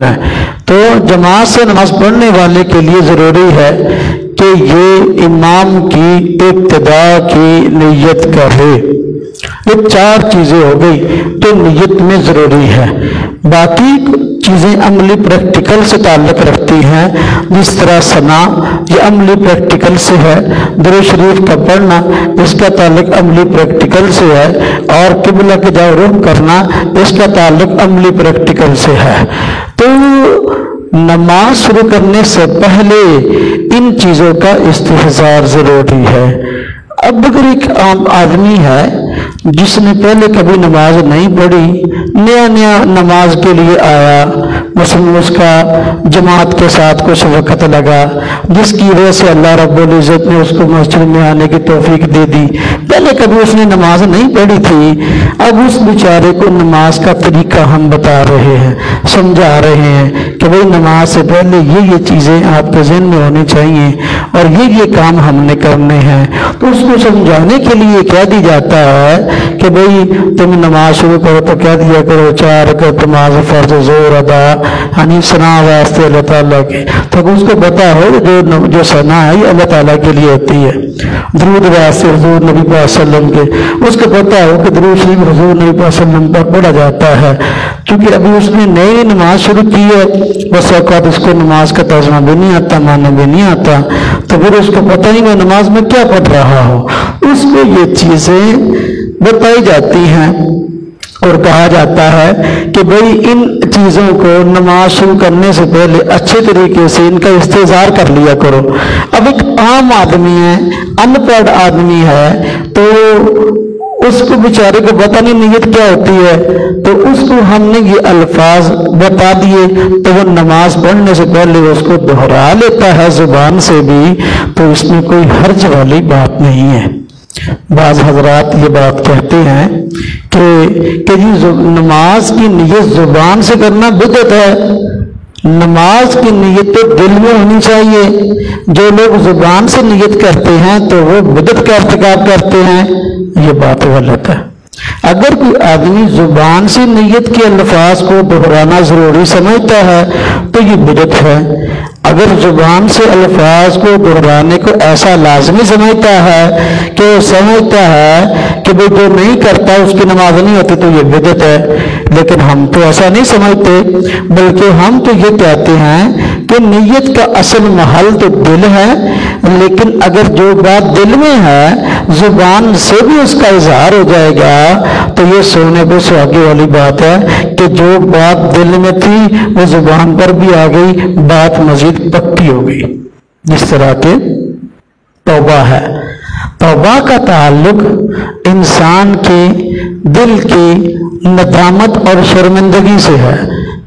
تو جماعت سے نماز پڑھنے والے کے لیے ضروری ہے کہ یہ امام کی ابتدا کی نیت کرے. یہ 4 چیزیں ہو گئی تو نیت میں ضروری ہے. باقی چیزیں عملی پریکٹیکل سے تعلق رکھتی ہیں، جس طرح ثنا یہ عملی پریکٹیکل سے ہے، درود شریف کا پڑھنا اس کا تعلق عملی پریکٹیکل سے ہے، اور قبلہ کی جانب رخ کرنا اس کا تعلق عملی پریکٹیکل سے ہے. تو نماز شروع کرنے سے پہلے ان چیزوں کا استحضار ضروری ہے. اب اگر ایک عام آدمی ہے جس نے پہلے کبھی نماز نہیں پڑھی، نیا نماز کے لیے آیا، مثلا اس کا جماعت کے ساتھ کچھ وقت لگا، جس کی وجہ سے اللہ رب العزت نے اس کو مسجد میں آنے کی توفیق دے دی. پہلے کبھی اس نے نماز نہیں پڑھی تھی، اب اس بیچارے کو نماز کا طریقہ ہم بتا رہے ہیں، سمجھا رہے ہیں کہ بھئی نماز سے پہلے یہ چیزیں آپ کے ذہن میں ہونی چاہیے اور یہ کام ہم نے کرنے ہیں. تو اس کو سمجھانے کے لیے کہہ دی جاتا ہے کہ بھئی تم نماز شروع کرو تو کہہ دیا کرو 4 رکعت نماز فرض ظہر ادا، یعنی ثنا واسطے اللہ تعالیٰ کے. تو اس کو پتا ہو جو ثنا ہے یہ اللہ تعالیٰ کے لیے ہوتی ہے. درود واسطے حضور نبی صلی اللہ علیہ وسلم کے، اس کو پتا ہو کہ درود شریف حضور نبی صلی اللہ علیہ وسلم پر پڑھا جاتا ہے. کیونکہ ابھی اس نے نئی نماز شروع کی ہے، بس اوقات اس کو نماز کا ترجمہ بھی نہیں آتا، معنی بھی نہیں آتا، تو پھر اس کو پتہ ہی میں نماز میں کیا پڑھ رہا ہوں. اس کو یہ چیزیں بتائی جاتی ہیں اور کہا جاتا ہے کہ بھئی ان چیزوں کو نماز شروع کرنے سے پہلے اچھے طریقے سے ان کا استحضار کر لیا کرو. اب ایک عام آدمی ہے، ان پڑھ آدمی ہے، تو اس کو بیچارے کو پتہ نہیں نیت کیا ہوتی ہے، تو اس کو ہم نے یہ الفاظ بتا دیے تو وہ نماز پڑھنے سے پہلے اس کو دہرا لیتا ہے زبان سے بھی، تو اس میں کوئی حرج والی بات نہیں ہے. بعض حضرات یہ بات کہتے ہیں کہ نماز کی نیت زبان سے کرنا بدعت ہے. نماز کی نیت تو دل میں ہونی چاہیے. جو لوگ زبان سے نیت کرتے ہیں تو وہ بدعت کا ارتکاب کرتے ہیں. یہ بات غلط ہے. اگر کوئی آدمی زبان سے نیت کے الفاظ کو دہرانا ضروری سمجھتا ہے تو یہ بدعت ہے. اگر زبان سے الفاظ کو دہرانے کو ایسا لازمی سمجھتا ہے کہ وہ سمجھتا ہے کہ وہ جو نہیں کرتا اس کی نماز نہیں ہوتی تو یہ بدعت ہے. لیکن ہم تو ایسا نہیں سمجھتے، بلکہ ہم تو یہ کہتے ہیں کہ نیت کا اصل محل تو دل ہے، لیکن اگر جو بات دل میں ہے زبان سے بھی اس کا اظہار ہو جائے گا تو یہ سونے پہ سہاگے والی بات ہے کہ جو بات دل میں تھی وہ زبان پر بھی آ گئی، بات مزید پکی ہو گئی. جس طرح کہ توبہ ہے، توبہ کا تعلق انسان کے دل کی ندامت اور شرمندگی سے ہے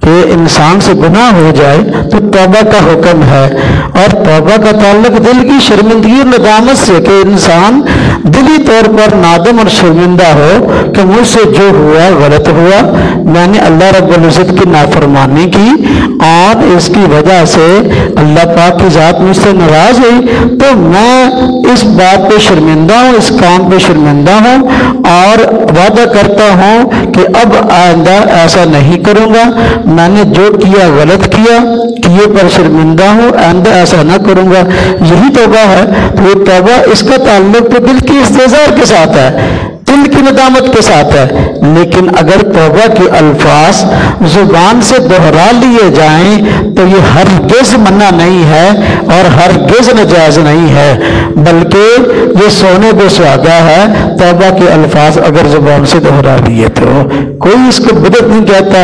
کہ انسان سے گناہ ہو جائے تو توبہ کا حکم ہے، اور توبہ کا تعلق دل کی شرمندگی اور ندامت سے کہ انسان دلی طور پر نادم اور شرمندہ ہو کہ مجھ سے جو ہوا غلط ہوا، میں نے اللہ رب العزت کی نافرمانی کی اور اس کی وجہ سے اللہ پاک کی ذات مجھ سے ناراض ہوئی، تو میں اس بات پہ شرمندہ ہوں، اس کام پہ شرمندہ ہوں، اور وعدہ کرتا ہوں کہ اب آئندہ ایسا نہیں کروں گا. میں نے جو کیا غلط کیا، کیے پر شرمندہ ہوں، آئندہ ایسا نہ کروں گا. یہی توبہ ہے. تو یہ توبہ اس کا تعلق تو دل کی استحضار کے ساتھ ہے، دل کی ندامت کے ساتھ ہے. لیکن اگر توبہ کے الفاظ زبان سے دہرا لیے جائیں تو یہ ہرگز منع نہیں ہے اور ہرگز ناجائز نہیں ہے، بلکہ یہ سونے پہ سہاگا ہے. توبہ کے الفاظ اگر زبان سے دہرا لیے تو کوئی اس کو بدعت نہیں کہتا.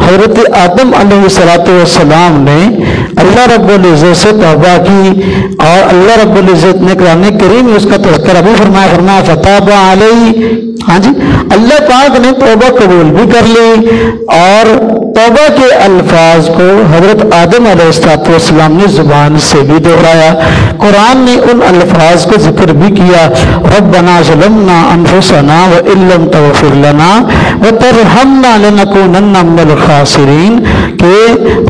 حضرت آدم علیہ السلام نے اللہ رب العزت سے توبہ کی اور اللہ رب العزت نے قرآن کریم میں اس کا تذکرہ بھی فرمایا فتاب علیہ. ہاں جی، اللہ پاک نے توبہ قبول بھی کر لی، اور توبہ کے الفاظ کو حضرت آدم علیہ السلام نے زبان سے بھی دہرایا. قرآن نے ان الفاظ کو ذکر بھی کیا، ربنا ظلمنا انفسنا وان لم تغفر لنا وترحمنا لنکونن من الخاسرین، کہ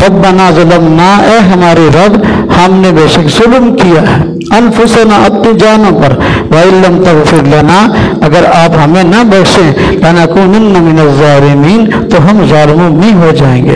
ربنا ظلمنا، اے ہمارے رب ہم نے بے شک ظلم کیا ہے، انفسنا اپنی جانوں پر، وان لم تغفر لنا، اگر آپ ہمیں نہ بخشیں، لنکونن من الظالمین، تو ہم ظالموں میں ہو جائیں گے.